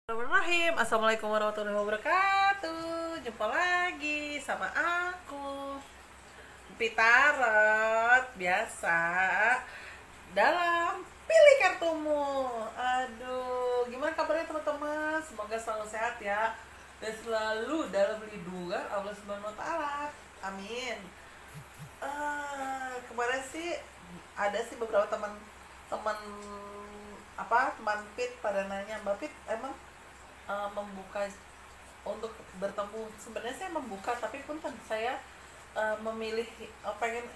Bismillahirrahmanirrahim. Assalamualaikum warahmatullahi wabarakatuh. Jumpa lagi sama aku, Pitarot biasa dalam pilih kartumu. Aduh, gimana kabarnya teman-teman? Semoga selalu sehat ya dan selalu dalam lindungan Allah Subhanahu wa taala. Amin. Kemarin sih ada sih beberapa teman teman Pit pada nanya, Mbak Pit emang membuka untuk bertemu. Sebenarnya saya membuka, tapi pun kan saya memilih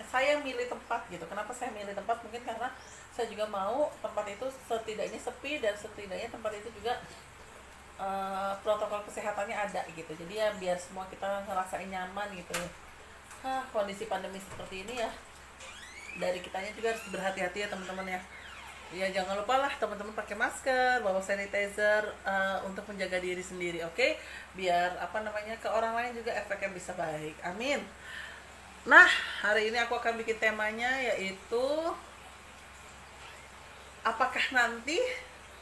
saya milih tempat gitu. Kenapa saya milih tempat? Mungkin karena saya juga mau tempat itu setidaknya sepi dan setidaknya tempat itu juga protokol kesehatannya ada gitu. Jadi ya biar semua kita ngerasain nyaman gitu. Kondisi pandemi seperti ini ya, dari kitanya juga harus berhati-hati ya teman-teman ya. Ya jangan lupa lah teman-teman pakai masker, bawa sanitizer untuk menjaga diri sendiri, oke? Biar ke orang lain juga efeknya bisa baik. Amin. Nah, hari ini aku akan bikin temanya yaitu apakah nanti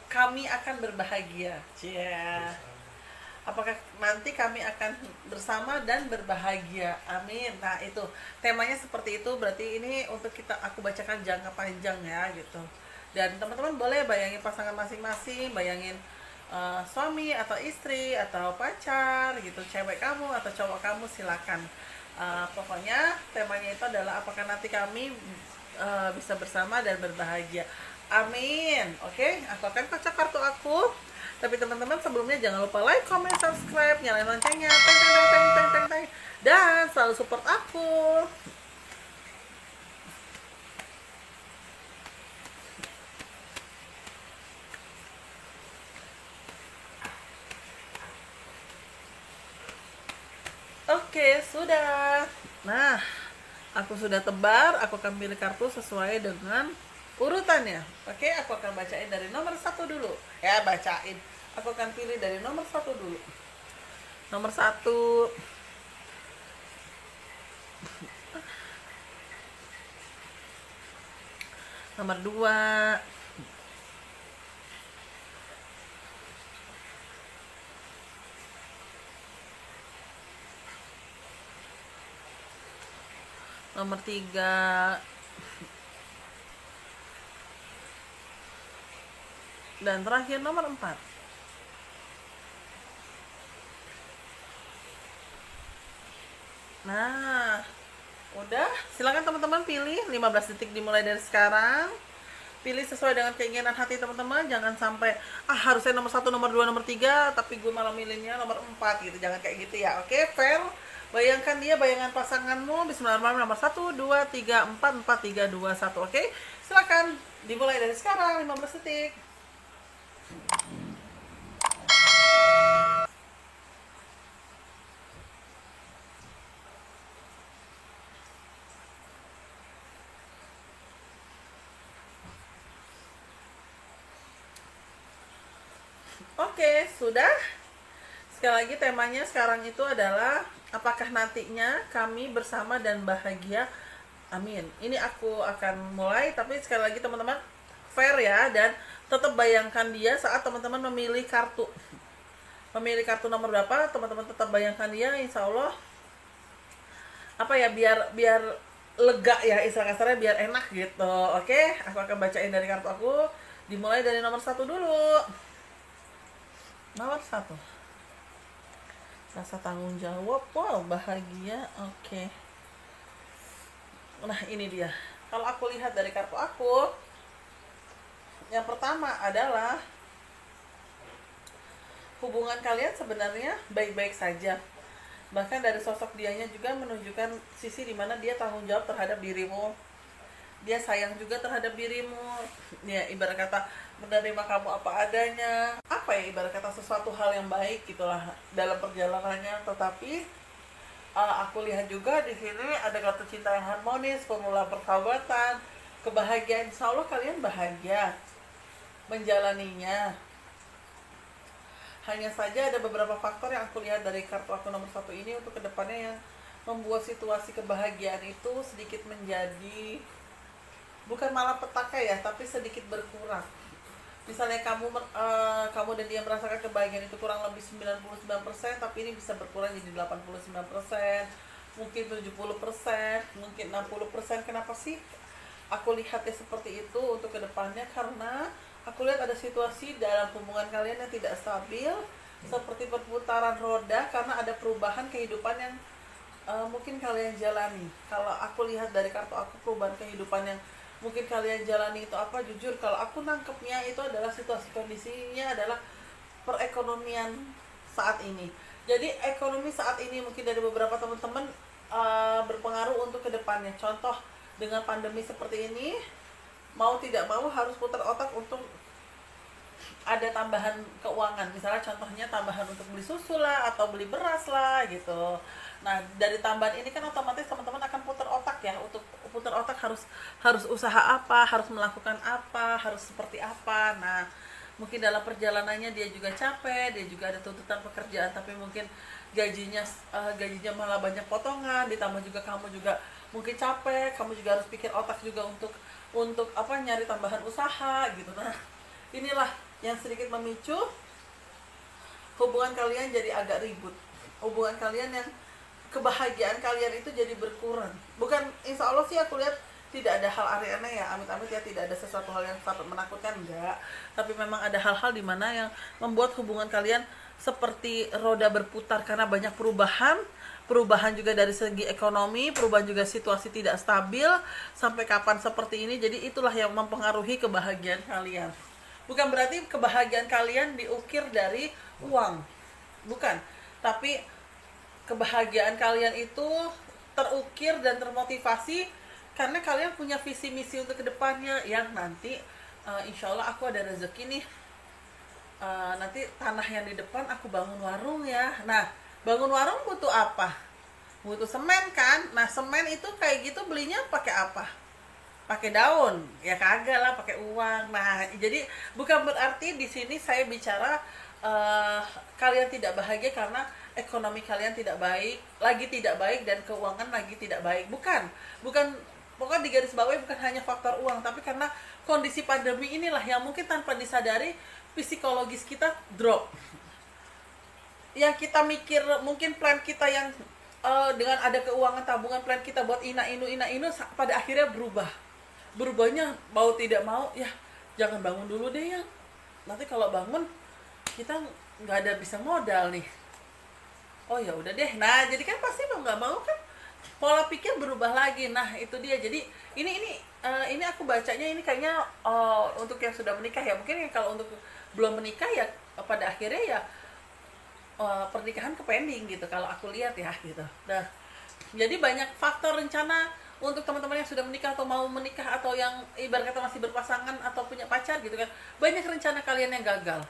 kami akan berbahagia? Yeah. Apakah nanti kami akan bersama dan berbahagia? Amin. Nah, itu temanya seperti itu. Berarti ini untuk aku bacakan jangka panjang ya gitu. Dan teman-teman boleh bayangin pasangan masing-masing, bayangin suami atau istri atau pacar gitu, cewek kamu atau cowok kamu, silakan. Pokoknya temanya itu adalah apakah nanti kami bisa bersama dan berbahagia. Amin. Oke, aku akan kocok kartu aku. Tapi teman-teman sebelumnya jangan lupa like, comment, subscribe, nyalain loncengnya, teng teng teng teng teng teng teng, dan selalu support aku. Oke, sudah. Nah, aku sudah tebar. Aku akan pilih kartu sesuai dengan urutannya. Oke, aku akan bacain dari nomor 1 dulu. Ya, bacain. Aku akan pilih dari nomor 1 dulu. Nomor 1. Nomor 2. Nomor 3. Dan terakhir nomor 4. Nah, udah, silakan teman-teman pilih. 15 detik dimulai dari sekarang. Pilih sesuai dengan keinginan hati teman-teman. Jangan sampai harusnya nomor 1, nomor 2, nomor 3, tapi gue malah milihnya nomor 4 gitu. Jangan kayak gitu ya. Oke, fair. Bayangkan bayangan pasanganmu. Bismillahirrahmanirrahim. Nomor 1, 2, 3, 4, 4, 3, 2, 1. Oke, silakan dimulai dari sekarang. 15 detik. Oke, sudah. Sekali lagi temanya sekarang itu adalah apakah nantinya kami bersama dan bahagia. Amin. Ini aku akan mulai, tapi sekali lagi teman-teman fair ya, dan tetap bayangkan dia saat teman-teman memilih kartu. Memilih kartu nomor berapa, teman-teman tetap bayangkan dia, insya Allah biar lega ya, istilah kasarnya biar enak gitu. Oke, aku akan bacain dari kartu aku. Dimulai dari nomor 1 dulu. Nomor 1. Rasa tanggung jawab, wow, bahagia. Oke. Nah, ini dia. Kalau aku lihat dari kartu aku, yang pertama adalah hubungan kalian sebenarnya baik-baik saja. Bahkan dari sosok dianya juga menunjukkan sisi dimana dia tanggung jawab terhadap dirimu. Dia sayang juga terhadap dirimu. Ya, ibarat kata menerima kamu apa adanya. Ibarat kata sesuatu hal yang baik gitulah dalam perjalanannya. Tetapi aku lihat juga di sini ada kartu cinta yang harmonis, formula persahabatan, kebahagiaan. Insya Allah kalian bahagia menjalaninya. Hanya saja ada beberapa faktor yang aku lihat dari kartu aku nomor 1 ini untuk kedepannya yang membuat situasi kebahagiaan itu sedikit menjadi bukan malah petaka ya, tapi sedikit berkurang. Misalnya kamu dan dia merasakan kebahagiaan itu kurang lebih 99%, tapi ini bisa berkurang jadi 89%, mungkin 70%, mungkin 60%. Kenapa sih aku lihatnya seperti itu untuk kedepannya? Karena aku lihat ada situasi dalam hubungan kalian yang tidak stabil, seperti perputaran roda, karena ada perubahan kehidupan yang mungkin kalian jalani. Kalau aku lihat dari kartu aku, perubahan kehidupan yang mungkin kalian jalani itu apa? Jujur, kalau aku nangkepnya itu adalah situasi kondisinya adalah perekonomian saat ini. Jadi ekonomi saat ini mungkin dari beberapa teman-teman berpengaruh untuk kedepannya. Contoh, dengan pandemi seperti ini, mau tidak mau harus putar otak untuk ada tambahan keuangan. Misalnya contohnya tambahan untuk beli susu lah, atau beli beras lah gitu. Nah, dari tambahan ini kan otomatis teman-teman akan putar otak ya, untuk putar otak harus usaha apa, harus melakukan apa, harus seperti apa. Nah, mungkin dalam perjalanannya dia juga capek, dia juga ada tuntutan pekerjaan, tapi mungkin gajinya malah banyak potongan, ditambah juga kamu juga mungkin capek, kamu juga harus pikir otak juga untuk apa, nyari tambahan usaha gitu. Nah, inilah yang sedikit memicu hubungan kalian jadi agak ribut. Hubungan kalian yang kebahagiaan kalian itu jadi berkurang. Bukan, insya Allah sih aku lihat tidak ada hal aneh-aneh ya, amit-amit ya, tidak ada sesuatu hal yang sangat menakutkan, enggak. Tapi memang ada hal-hal di mana yang membuat hubungan kalian seperti roda berputar karena banyak perubahan juga dari segi ekonomi, perubahan juga situasi tidak stabil sampai kapan seperti ini. Jadi itulah yang mempengaruhi kebahagiaan kalian. Bukan berarti kebahagiaan kalian diukir dari uang, bukan. Tapi kebahagiaan kalian itu terukir dan termotivasi karena kalian punya visi misi untuk kedepannya yang nanti insya Allah aku ada rezeki nih, nanti tanah yang di depan aku bangun warung ya. Nah, bangun warung butuh apa? Butuh semen kan? Nah, semen itu kayak gitu belinya pakai apa? Pakai daun ya, kagak lah, pakai uang. Nah, jadi bukan berarti di sini saya bicara kalian tidak bahagia karena ekonomi kalian tidak baik, dan keuangan lagi tidak baik. Bukan pokoknya di garis bawah bukan hanya faktor uang, tapi karena kondisi pandemi inilah yang mungkin tanpa disadari psikologis kita drop. Yang kita mikir mungkin plan kita yang dengan ada keuangan tabungan, plan kita buat ina inu pada akhirnya berubahnya mau tidak mau ya, jangan bangun dulu deh ya, nanti kalau bangun kita nggak ada bisa modal nih. Oh ya udah deh. Nah, jadi kan pasti mau nggak mau kan pola pikir berubah lagi. Nah, itu dia. Jadi ini aku bacanya ini kayaknya untuk yang sudah menikah ya. Mungkin kalau untuk belum menikah ya pada akhirnya ya pernikahan ke pending gitu kalau aku lihat ya gitu. Nah, jadi banyak faktor rencana untuk teman-teman yang sudah menikah atau mau menikah atau yang ibarat kata masih berpasangan atau punya pacar gitu kan. Banyak rencana kalian yang gagal.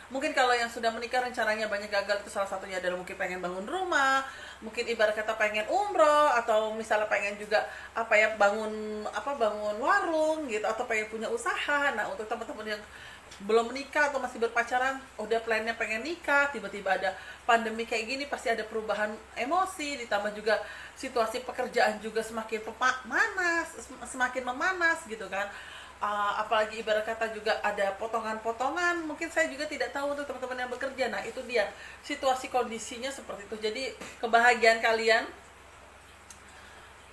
Mungkin kalau yang sudah menikah rencananya banyak gagal, itu salah satunya adalah mungkin pengen bangun rumah, mungkin ibarat kata pengen umroh, atau misalnya pengen juga bangun warung gitu, atau pengen punya usaha. Nah, untuk teman-teman yang belum menikah atau masih berpacaran, udah plannya pengen nikah, tiba-tiba ada pandemi kayak gini, pasti ada perubahan emosi, ditambah juga situasi pekerjaan juga semakin memanas gitu kan. Apalagi ibarat kata juga ada potongan-potongan, mungkin saya juga tidak tahu untuk teman-teman yang bekerja. Nah, itu dia situasi kondisinya seperti itu. Jadi kebahagiaan kalian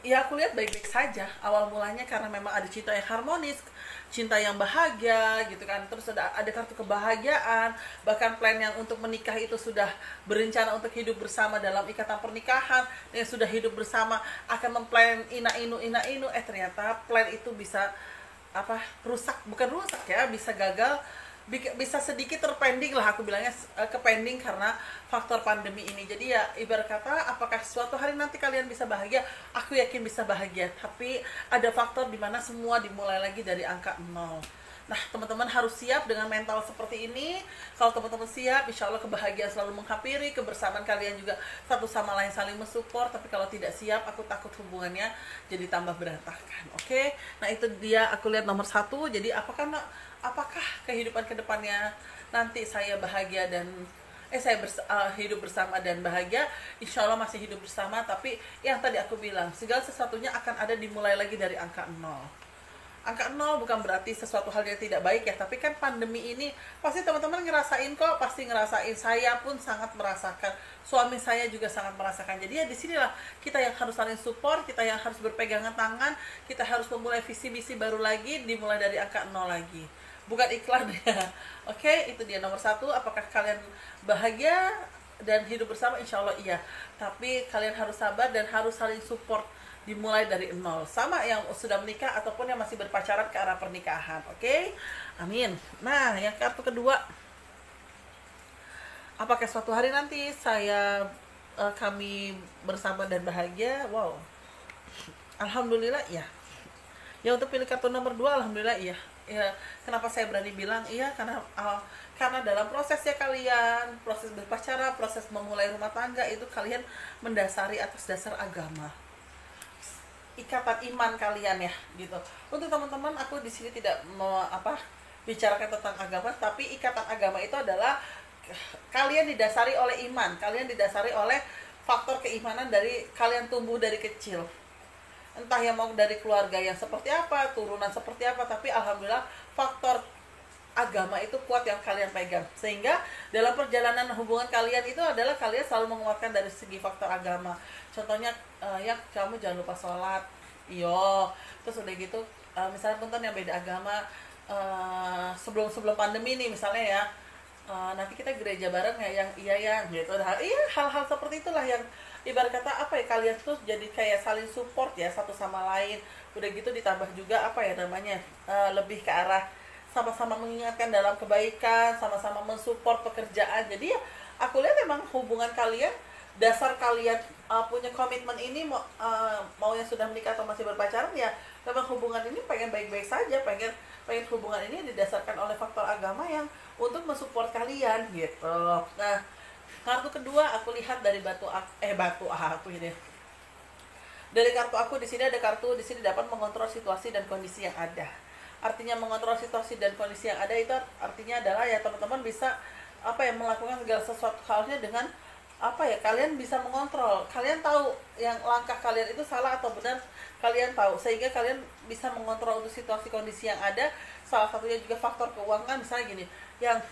ya aku lihat baik-baik saja awal mulanya karena memang ada cinta yang harmonis, cinta yang bahagia gitu kan. Terus ada kartu kebahagiaan, bahkan plan yang untuk menikah itu sudah berencana untuk hidup bersama dalam ikatan pernikahan, yang sudah hidup bersama akan memplan ina inu ternyata plan itu bisa bukan rusak ya, bisa gagal, bisa sedikit terpending lah, aku bilangnya kepending karena faktor pandemi ini. Jadi ya ibarat kata, apakah suatu hari nanti kalian bisa bahagia? Aku yakin bisa bahagia, tapi ada faktor dimana semua dimulai lagi dari angka 0. Nah, teman-teman harus siap dengan mental seperti ini. Kalau teman-teman siap, insya Allah kebahagiaan selalu menghampiri, kebersamaan kalian juga satu sama lain saling mensupport. Tapi kalau tidak siap, aku takut hubungannya jadi tambah berantakan. Oke? Nah, itu dia aku lihat nomor 1. Jadi apakah kehidupan kedepannya nanti saya bahagia dan saya hidup bersama dan bahagia? Insya Allah masih hidup bersama, tapi yang tadi aku bilang, segala sesuatunya akan ada dimulai lagi dari angka 0. Angka 0 bukan berarti sesuatu hal yang tidak baik ya, tapi kan pandemi ini pasti teman-teman ngerasain kok, pasti ngerasain. Saya pun sangat merasakan, suami saya juga sangat merasakan. Jadi ya disinilah kita yang harus saling support, kita yang harus berpegangan tangan, kita harus memulai visi misi baru lagi, dimulai dari angka 0 lagi. Bukan iklan ya. Oke, itu dia nomor 1. Apakah kalian bahagia dan hidup bersama? Insya Allah iya. Tapi kalian harus sabar dan harus saling support, dimulai dari 0. Sama yang sudah menikah ataupun yang masih berpacaran ke arah pernikahan. Oke? Amin. Nah, yang kartu kedua, apakah suatu hari nanti kami bersama dan bahagia? Wow, alhamdulillah iya. Ya, untuk pilih kartu nomor 2, alhamdulillah iya. Ya, kenapa saya berani bilang iya? Karena dalam prosesnya kalian, proses berpacaran, proses memulai rumah tangga, itu kalian mendasari atas dasar agama, ikatan iman kalian ya, gitu. Untuk teman-teman, aku di sini tidak mau bicarakan tentang agama, tapi ikatan agama itu adalah kalian didasari oleh iman, kalian didasari oleh faktor keimanan dari kalian tumbuh dari kecil. Entah yang mau dari keluarga yang seperti apa, turunan seperti apa, tapi alhamdulillah faktor agama itu kuat yang kalian pegang, sehingga dalam perjalanan hubungan kalian itu adalah kalian selalu menguatkan dari segi faktor agama. Contohnya ya kamu jangan lupa sholat, terus udah gitu misalnya punten yang beda agama, sebelum pandemi nih misalnya ya, nanti kita gereja bareng ya, yang gitu. Nah, iya, hal-hal seperti itulah yang ibarat kata kalian tuh jadi kayak saling support ya satu sama lain. Udah gitu ditambah juga lebih ke arah sama-sama mengingatkan dalam kebaikan, sama-sama mensupport pekerjaan. Jadi ya aku lihat memang hubungan kalian, dasar kalian punya komitmen ini, mau yang sudah menikah atau masih berpacaran, ya memang hubungan ini pengen baik-baik saja, pengen hubungan ini didasarkan oleh faktor agama yang untuk mensupport kalian gitu. Nah, kartu kedua aku lihat dari dari kartu aku di sini ada kartu di sini dapat mengontrol situasi dan kondisi yang ada. Artinya mengontrol situasi dan kondisi yang ada itu artinya adalah ya teman-teman bisa melakukan segala sesuatu halnya dengan kalian bisa mengontrol, kalian tahu yang langkah kalian itu salah atau benar, kalian tahu, sehingga kalian bisa mengontrol untuk situasi kondisi yang ada. Salah satunya juga faktor keuangan, misalnya gini, yang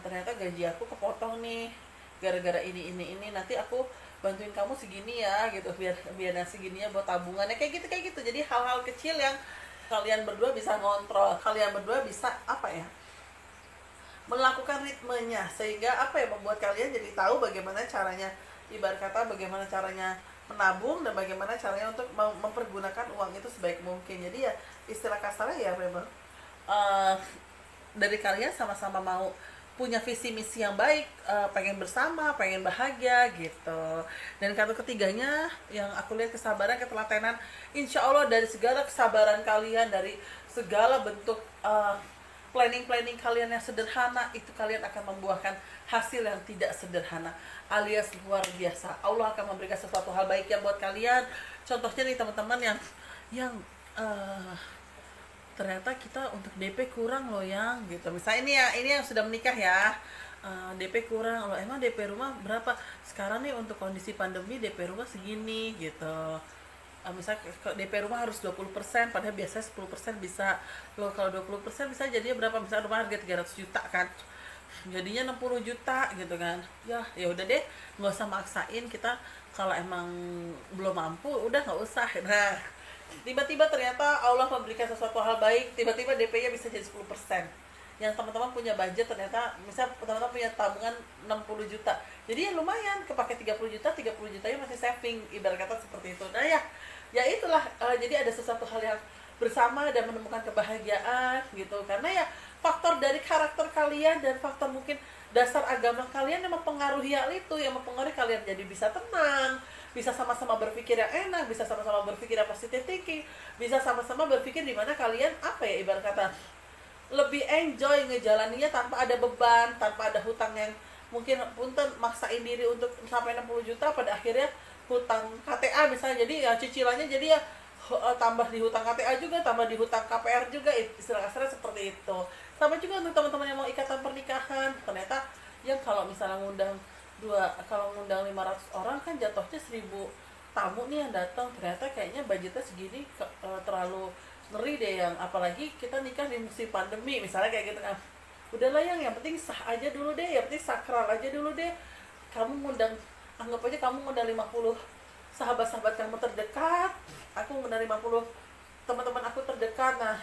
ternyata gaji aku kepotong nih gara-gara ini, nanti aku bantuin kamu segini ya gitu, biar segininya buat tabungannya, kayak gitu. Jadi hal-hal kecil yang kalian berdua bisa ngontrol, kalian berdua bisa melakukan ritmenya, sehingga membuat kalian jadi tahu bagaimana caranya, ibarat kata bagaimana caranya menabung dan bagaimana caranya untuk mempergunakan uang itu sebaik mungkin. Jadi ya istilah kasarnya ya memang dari kalian sama-sama mau punya visi misi yang baik, pengen bersama, pengen bahagia gitu. Dan kartu ketiganya yang aku lihat kesabaran, ketelatenan. Insya Allah dari segala kesabaran kalian, dari segala bentuk planning kalian yang sederhana, itu kalian akan membuahkan hasil yang tidak sederhana, alias luar biasa. Allah akan memberikan sesuatu hal baik yang buat kalian. Contohnya nih teman-teman yang ternyata kita untuk DP kurang loh yang gitu. Misalnya ini yang sudah menikah ya, DP kurang loh. Emang DP rumah berapa? Sekarang nih untuk kondisi pandemi DP rumah segini gitu. Misalnya DP rumah harus 20%, padahal biasanya 10% bisa loh. Kalau 20% bisa jadinya berapa? Misalnya rumah harga 300 juta kan, jadinya 60 juta gitu kan. Ya udah deh, nggak usah maksain. Kita kalau emang belum mampu udah nggak usah. Nah, tiba-tiba ternyata Allah memberikan sesuatu hal baik, tiba-tiba DP-nya bisa jadi 10%. Yang teman-teman punya budget, ternyata misal teman-teman punya tabungan 60 juta, jadi ya lumayan, kepake 30 juta, 30 jutanya masih saving, ibarat kata seperti itu. Nah ya itulah, jadi ada sesuatu hal yang bersama dan menemukan kebahagiaan gitu, karena ya faktor dari karakter kalian dan faktor mungkin dasar agama kalian yang mempengaruhi hal itu, yang mempengaruhi kalian jadi bisa tenang, bisa sama-sama berpikir yang enak, bisa sama-sama berpikir yang positive thinking, bisa sama-sama berpikir di mana kalian ibarat kata lebih enjoy ngejalaninya tanpa ada beban, tanpa ada hutang yang mungkin punten maksain diri untuk sampai 60 juta, pada akhirnya hutang KTA misalnya, jadi ya cicilannya jadi ya tambah di hutang KTA juga, tambah di hutang KPR juga, istilah kasarnya seperti itu. Sama juga untuk teman-teman yang mau ikatan pernikahan, ternyata yang kalau misalnya ngundang 500 orang kan jatuhnya 1000 tamu nih yang datang, ternyata kayaknya budgetnya segini terlalu ngeri deh yang apalagi kita nikah di musim pandemi misalnya kayak gitu kan. Udahlah yang penting sah aja dulu deh, yang penting sakral aja dulu deh. Kamu ngundang, anggap aja kamu ngundang 50 sahabat-sahabat kamu terdekat, aku ngundang 50 teman-teman aku terdekat. Nah,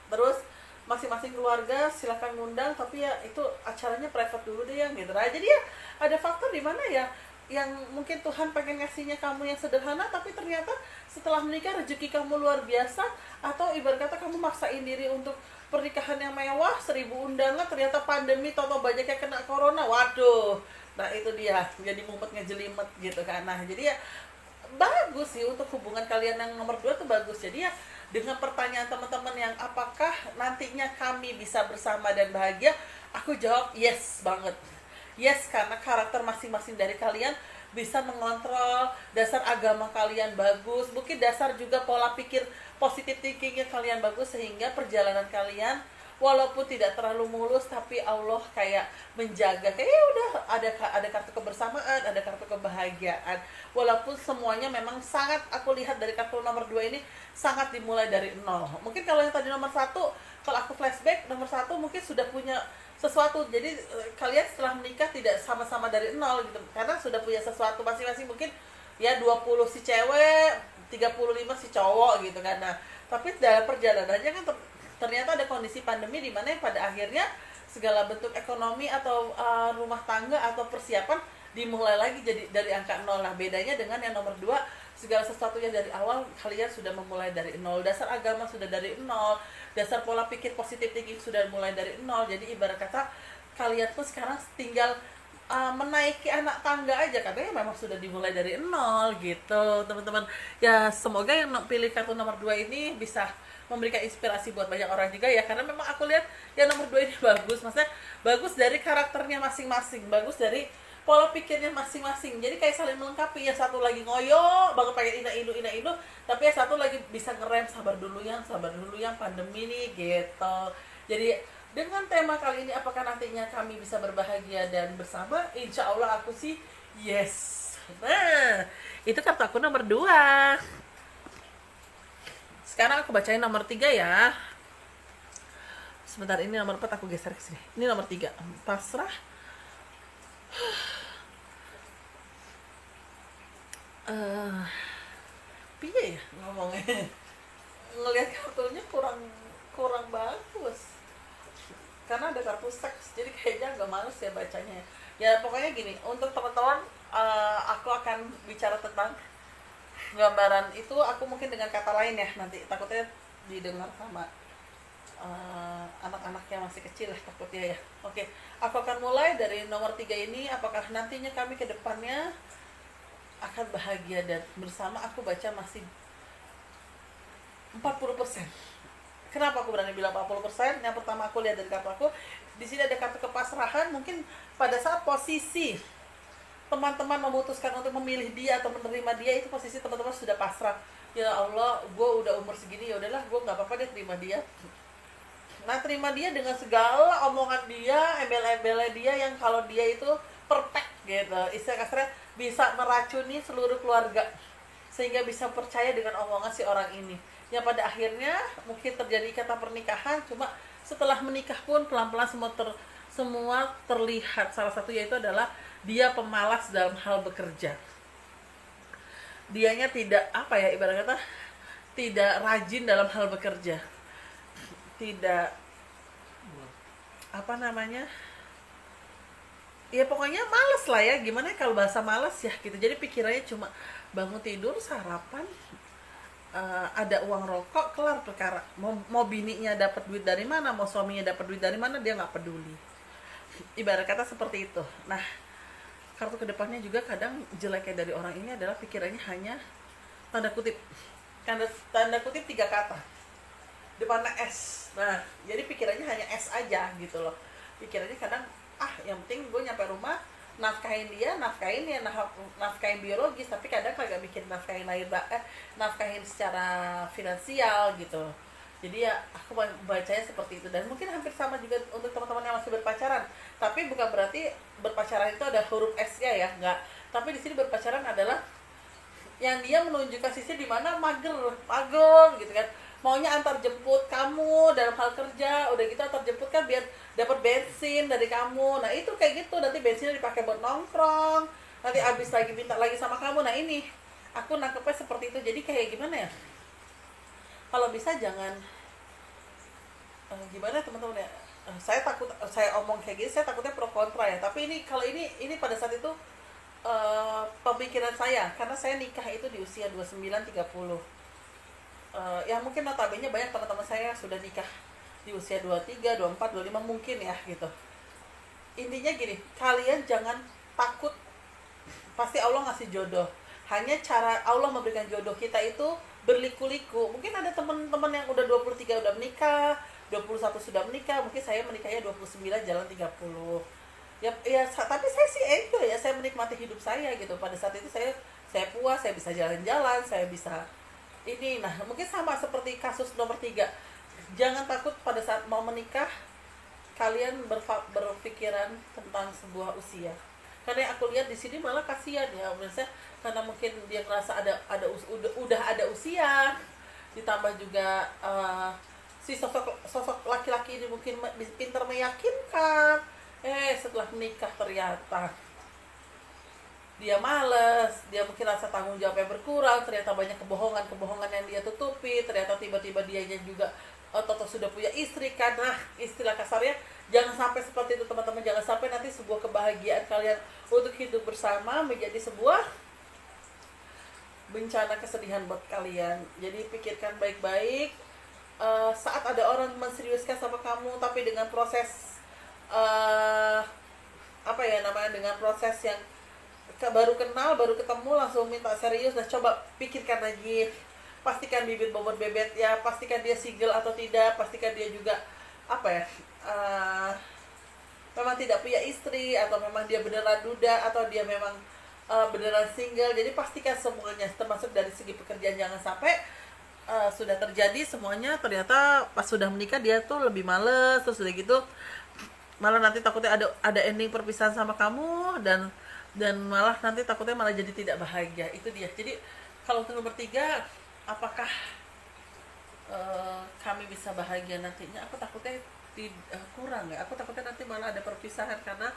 terus masing-masing keluarga silakan ngundang, tapi ya itu acaranya private dulu deh yang gitu. Nah, jadi ya ada faktor di mana ya yang mungkin Tuhan pengen ngasihnya kamu yang sederhana, tapi ternyata setelah menikah rezeki kamu luar biasa, atau ibarat kata kamu maksain diri untuk pernikahan yang mewah 1000 undangan, ternyata pandemi atau banyak yang kena corona, waduh. Nah itu dia jadi mumet ngejelimet gitu kan. Nah jadi ya bagus sih untuk hubungan kalian yang nomor 2 tuh bagus. Jadi ya dengan pertanyaan teman-teman yang apakah nantinya kami bisa bersama dan bahagia, aku jawab yes banget. Yes, karena karakter masing-masing dari kalian bisa mengontrol, dasar agama kalian bagus, mungkin dasar juga pola pikir positif thinkingnya kalian bagus, sehingga perjalanan kalian walaupun tidak terlalu mulus, tapi Allah kayak menjaga, kayak ya udah ada kartu kebersamaan, ada kartu kebahagiaan. Walaupun semuanya memang sangat, aku lihat dari kartu nomor 2 ini sangat dimulai dari nol. Mungkin kalau yang tadi nomor 1, kalau aku flashback, nomor 1 mungkin sudah punya sesuatu. Jadi kalian setelah menikah tidak sama-sama dari nol gitu, karena sudah punya sesuatu masing-masing. Mungkin ya 20 si cewek, 35 si cowok gitu kan. Nah, tapi dalam perjalanannya kan ternyata ada kondisi pandemi di mana pada akhirnya segala bentuk ekonomi atau rumah tangga atau persiapan dimulai lagi jadi dari angka nol. Nah, bedanya dengan yang nomor 2, segala sesuatunya dari awal kalian sudah memulai dari nol. Dasar agama sudah dari nol, dasar pola pikir positif thinking sudah mulai dari nol. Jadi ibarat kata kalian tuh sekarang tinggal menaiki anak tangga aja, karena ya memang sudah dimulai dari nol gitu teman-teman. Ya semoga yang pilih kartu nomor 2 ini bisa memberikan inspirasi buat banyak orang juga ya, karena memang aku lihat yang nomor 2 ini bagus, maksudnya bagus dari karakternya masing-masing, bagus dari pola pikirnya masing-masing. Jadi kayak saling melengkapi. Yang satu lagi ngoyo banget pengen ina-inu, tapi yang satu lagi bisa ngerem, sabar dulu yang pandemi nih gitu. Jadi dengan tema kali ini, apakah nantinya kami bisa berbahagia dan bersama? Insya Allah aku sih yes. Nah, itu kartu aku nomor 2. Sekarang aku bacain nomor 3 ya. Sebentar, ini nomor 4 aku geser ke sini. Ini nomor 3. Pasrah. Piye ya ngomongnya? Ngelihat kartunya kurang bagus. Karena ada kartu seks, jadi kayaknya agak males ya bacanya. Ya pokoknya gini, untuk teman-teman, aku akan bicara tentang gambaran itu, aku mungkin dengan kata lain ya, nanti takutnya didengar sama anak-anak yang masih kecil lah takutnya ya. Oke, aku akan mulai dari nomor 3 ini. Apakah nantinya kami ke depannya akan bahagia dan bersama? Aku baca masih 40%. Kenapa aku berani bilang 40%? Yang pertama, aku lihat dari kartu aku, di sini ada kartu kepasrahan. Mungkin pada saat posisi teman-teman memutuskan untuk memilih dia atau menerima dia, itu posisi teman-teman sudah pasrah. Ya Allah, gue udah umur segini, ya udahlah, gue nggak apa-apa deh terima dia. Nah, terima dia dengan segala omongan dia, embel-embelnya dia, yang kalau dia itu perfect gitu, istilah kasarnya bisa meracuni seluruh keluarga, sehingga bisa percaya dengan omongan si orang ini. Yang pada akhirnya mungkin terjadi kata pernikahan, cuma setelah menikah pun pelan-pelan semua terlihat. Salah satu yaitu adalah dia pemalas dalam hal bekerja. Dianya tidak ibarat kata tidak rajin dalam hal bekerja, tidak ya pokoknya males lah ya. Gimana kalau bahasa males ya gitu. Jadi pikirannya cuma bangun tidur, sarapan, ada uang rokok, kelar perkara. Mau bininya dapat duit dari mana, mau suaminya dapat duit dari mana, dia nggak peduli. Ibarat kata seperti itu. Nah, kartu kedepannya juga kadang jeleknya dari orang ini adalah pikirannya hanya tanda kutip 3 kata, depannya S. Nah, jadi pikirannya hanya S aja gitu loh. Pikirannya kadang yang penting gue nyampe rumah, nafkahin biologis, tapi kadang kagak bikin nafkahin nafkahin secara finansial gitu. Jadi ya aku bacanya seperti itu. Dan mungkin hampir sama juga untuk teman-teman yang masih berpacaran. Tapi bukan berarti berpacaran itu ada huruf S-nya ya, enggak. Tapi di sini berpacaran adalah yang dia menunjukkan sisi di mana mager gitu kan. maunya antar jemput kamu dalam hal kerja, udah gitu antar jemput kan biar dapat bensin dari kamu. Nah itu kayak gitu, nanti bensinnya dipakai buat nongkrong, nanti habis lagi minta lagi sama kamu. Nah ini aku nangkepnya seperti itu. Jadi kayak gimana ya, kalau bisa jangan gimana teman-teman ya, saya takut saya omong kayak gini, saya takutnya pro kontra ya, tapi ini kalau ini pada saat itu pemikiran saya, karena saya nikah itu di usia 29-30. Ya mungkin notabene banyak teman-teman saya sudah nikah di usia 23, 24, 25 mungkin ya gitu. Intinya gini, kalian jangan takut, pasti Allah ngasih jodoh. Hanya cara Allah memberikan jodoh kita itu berliku-liku. Mungkin ada teman-teman yang udah 23 udah menikah, 21 sudah menikah, mungkin saya menikahnya 29 jalan 30. Ya tapi saya sih enjoy ya, saya menikmati hidup saya gitu. Pada saat itu saya puas, saya bisa jalan-jalan, saya bisa ini. Nah, mungkin sama seperti kasus nomor 3. Jangan takut pada saat mau menikah kalian berpikiran tentang sebuah usia. Karena aku lihat di sini malah kasihan ya, misalnya karena mungkin dia ngerasa udah ada usia, ditambah juga si sosok laki-laki ini mungkin pintar meyakinkan, setelah menikah ternyata dia males, dia mungkin rasa tanggung jawabnya berkurang, ternyata banyak kebohongan yang dia tutupi, ternyata tiba-tiba dianya juga atau sudah punya istri. Karena istilah kasarnya jangan sampai seperti itu teman-teman, jangan sampai nanti sebuah kebahagiaan kalian untuk hidup bersama menjadi sebuah bencana kesedihan buat kalian. Jadi pikirkan baik-baik. Saat ada orang menseriuskan sama kamu tapi dengan proses dengan proses yang baru kenal, baru ketemu langsung minta serius, nah coba pikirkan lagi, pastikan bibit bobot bebet ya, pastikan dia single atau tidak, pastikan dia juga memang tidak punya istri, atau memang dia beneran duda, atau dia memang beneran single. Jadi pastikan semuanya, termasuk dari segi pekerjaan. Jangan sampai sudah terjadi semuanya, ternyata pas sudah menikah dia tuh lebih males, terus udah gitu malah nanti takutnya ada ending perpisahan sama kamu, dan malah nanti takutnya malah jadi tidak bahagia. Itu dia. Jadi kalau untuk nomor 3, apakah kami bisa bahagia nantinya? Aku takutnya kurang ya. Aku takutnya nanti malah ada perpisahan, karena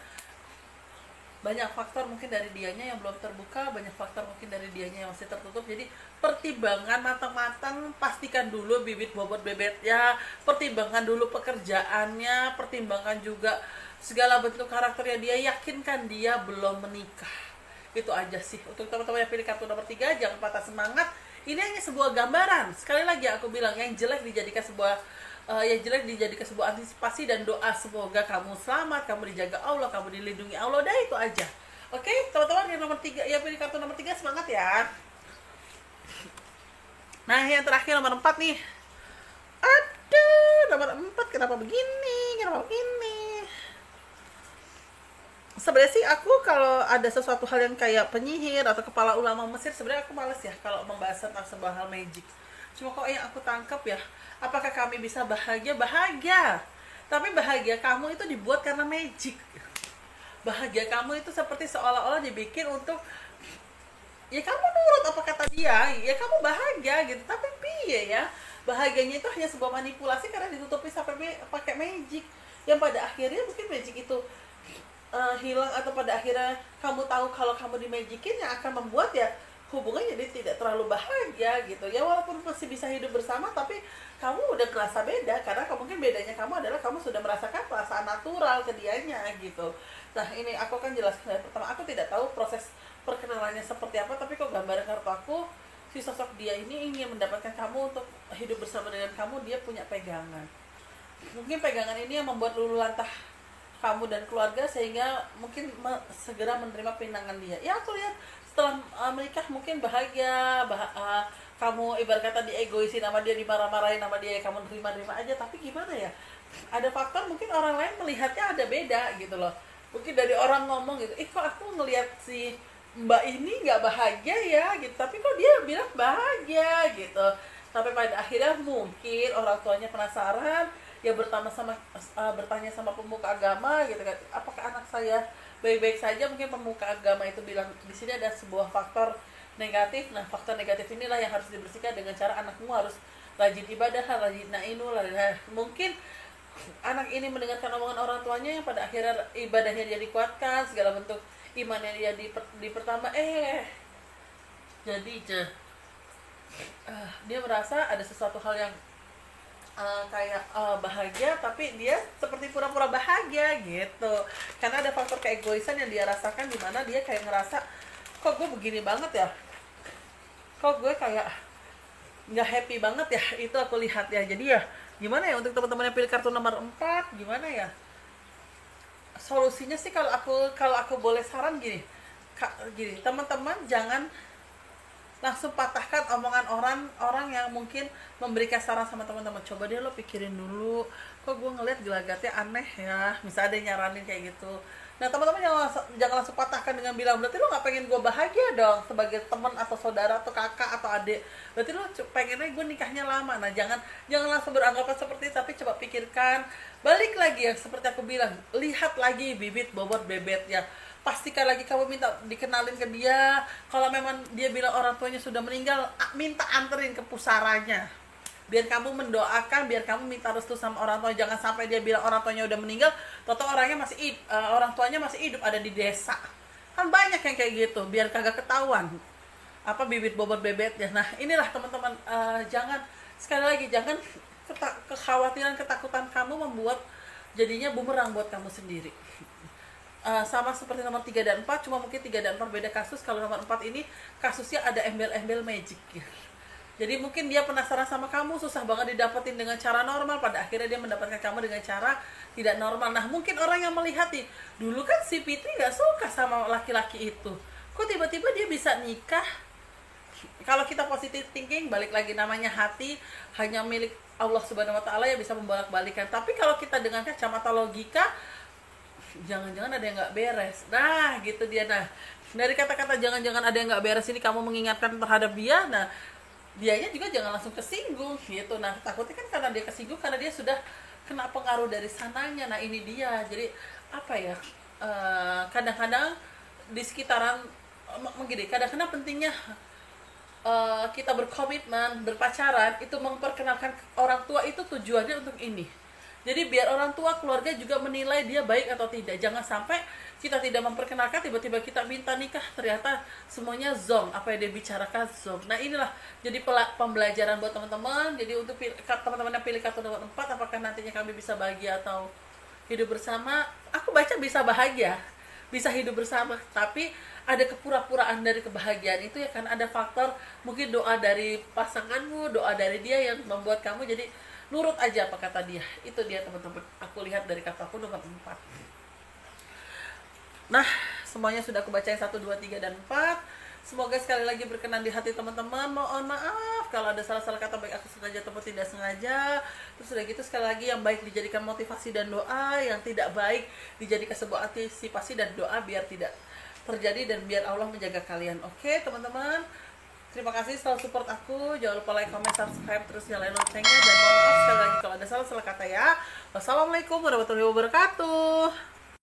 banyak faktor mungkin dari dianya yang belum terbuka, banyak faktor mungkin dari dianya yang masih tertutup. Jadi pertimbangan matang-matang, pastikan dulu bibit bobot bebetnya, pertimbangkan dulu pekerjaannya, pertimbangkan juga segala bentuk karakternya dia, yakinkan dia belum menikah. Itu aja sih untuk teman-teman yang pilih kartu nomor 3. Jangan patah semangat, ini hanya sebuah gambaran. Sekali lagi aku bilang, yang jelek dijadikan sebuah antisipasi dan doa. Semoga kamu selamat, kamu dijaga Allah, kamu dilindungi Allah. Udah itu aja. Oke, teman-teman yang nomor 3, ya pilih kartu nomor 3, semangat ya. Nah, yang terakhir nomor 4 nih. Aduh, nomor 4 kenapa begini? Sebenarnya sih aku kalau ada sesuatu hal yang kayak penyihir atau kepala ulama Mesir, sebenarnya aku males ya kalau membahas tentang sebuah hal magic. Cuma kok yang aku tangkap ya, apakah kami bisa bahagia? Bahagia. Tapi bahagia kamu itu dibuat karena magic. Bahagia kamu itu seperti seolah-olah dibikin untuk ya kamu nurut apa kata dia, ya kamu bahagia gitu. Tapi piye ya? Bahagianya itu hanya sebuah manipulasi karena ditutupi sampai pakai magic. Yang pada akhirnya mungkin magic itu hilang, atau pada akhirnya kamu tahu kalau kamu dimagicin, yang akan membuat ya hubungan jadi tidak terlalu bahagia gitu ya. Walaupun masih bisa hidup bersama, tapi kamu udah kerasa beda, karena mungkin bedanya kamu adalah kamu sudah merasakan perasaan natural ke dianya gitu. Nah ini aku kan jelaskan dari pertama, aku tidak tahu proses perkenalannya seperti apa, tapi kok gambaran kartu aku, si sosok dia ini ingin mendapatkan kamu untuk hidup bersama dengan kamu. Dia punya pegangan, mungkin pegangan ini yang membuat luluh lantah kamu dan keluarga, sehingga mungkin segera menerima pinangan dia. Ya aku lihat setelah menikah mungkin bahagia, kamu ibarat kata diegoisin sama dia, dimarah-marahin sama dia, kamu terima-terima aja. Tapi gimana ya, ada faktor mungkin orang lain melihatnya ada beda gitu loh. Mungkin dari orang ngomong gitu, kok aku ngelihat si mbak ini nggak bahagia ya gitu, tapi kok dia bilang bahagia gitu. Sampai pada akhirnya mungkin orang tuanya penasaran, ya bertanya sama pemuka agama gitu kan, apakah anak saya baik-baik saja. Mungkin pemuka agama itu bilang di sini ada sebuah faktor negatif. Nah faktor negatif inilah yang harus dibersihkan dengan cara anakmu harus rajin ibadah, rajin nainu lah. Nah, mungkin anak ini mendengarkan omongan orang tuanya yang pada akhirnya ibadahnya dia dikuatkan, segala bentuk imannya dia dipertambah, jadi dia merasa ada sesuatu hal yang kayak bahagia, tapi dia seperti pura-pura bahagia gitu, karena ada faktor keegoisan yang dia rasakan, di mana dia kayak ngerasa, kok gue begini banget ya, kok gue kayak nggak happy banget ya. Itu aku lihat ya. Jadi ya gimana ya untuk teman-teman yang pilih kartu nomor 4, gimana ya solusinya sih? Kalau aku boleh saran gini, teman-teman jangan langsung patahkan omongan orang yang mungkin memberikan saran sama teman-teman. Coba deh lo pikirin dulu, kok gue ngeliat gelagatnya aneh ya, misalnya ada yang nyaranin kayak gitu. Nah, teman-teman jangan langsung patahkan dengan bilang, berarti lo nggak pengen gue bahagia dong sebagai teman atau saudara atau kakak atau adik, berarti lo pengennya gue nikahnya lama. Nah, jangan langsung beranggapan seperti itu, tapi coba pikirkan balik lagi ya, seperti aku bilang, lihat lagi bibit bobot bebetnya. Pastikan lagi kamu minta dikenalin ke dia. Kalau memang dia bilang orang tuanya sudah meninggal, minta anterin ke pusaranya, biar kamu mendoakan, biar kamu minta restu sama orang tua. Jangan sampai dia bilang orang tuanya udah meninggal, toto orang tuanya masih hidup, ada di desa. Kan banyak yang kayak gitu, biar kagak ketahuan apa bibit bobot bebetnya. Nah, inilah teman-teman, jangan, sekali lagi, jangan kekhawatiran, ketakutan kamu membuat jadinya bumerang buat kamu sendiri. Sama seperti nomor 3 dan 4, cuma mungkin 3 dan 4 beda kasus. Kalau nomor 4 ini kasusnya ada embel-embel magic ya. Jadi mungkin dia penasaran sama kamu, susah banget didapetin dengan cara normal, pada akhirnya dia mendapatkan kamu dengan cara tidak normal. Nah, mungkin orang yang melihat nih, dulu kan si Fitri gak suka sama laki-laki itu, kok tiba-tiba dia bisa nikah. Kalau kita positive thinking, balik lagi, namanya hati hanya milik Allah Subhanahu wa Ta'ala yang bisa membolak-balikan. Tapi kalau kita dengan kacamata logika, jangan-jangan ada yang nggak beres. Nah, gitu dia. Nah, dari kata-kata jangan-jangan ada yang nggak beres ini, kamu mengingatkan terhadap dia. Nah, dianya juga jangan langsung kesinggung gitu. Nah, takutnya kan karena dia kesinggung, karena dia sudah kena pengaruh dari sananya. Nah, ini dia. Jadi apa ya, kadang-kadang di sekitaran begini, kadang-kadang pentingnya kita berkomitmen, berpacaran, itu memperkenalkan orang tua, itu tujuannya untuk ini. Jadi biar orang tua, keluarga juga menilai dia baik atau tidak. Jangan sampai kita tidak memperkenalkan, tiba-tiba kita minta nikah, ternyata semuanya zong, apa yang dia bicarakan zong. Nah, inilah jadi pembelajaran buat teman-teman. Jadi untuk teman-teman yang pilih kartu nomor 4, apakah nantinya kami bisa bahagia atau hidup bersama? Aku baca bisa bahagia, bisa hidup bersama, tapi ada kepura-puraan dari kebahagiaan itu ya, kan ada faktor mungkin doa dari pasanganmu, doa dari dia yang membuat kamu jadi nurut aja apa kata dia. Itu dia teman-teman, aku lihat dari kataku nomor 4. Nah, semuanya sudah aku bacain 1, 2, 3, dan 4. Semoga sekali lagi berkenan di hati teman-teman. Mohon maaf kalau ada salah-salah kata, baik aku sengaja ataupun tidak sengaja. Terus udah gitu, sekali lagi, yang baik dijadikan motivasi dan doa, yang tidak baik dijadikan sebuah antisipasi dan doa biar tidak terjadi dan biar Allah menjaga kalian. Oke teman-teman, terima kasih selalu support aku. Jangan lupa like, comment, subscribe, terus nyalain loncengnya. Dan mohon maaf sekali lagi kalau ada salah-salah kata ya. Wassalamualaikum warahmatullahi wabarakatuh.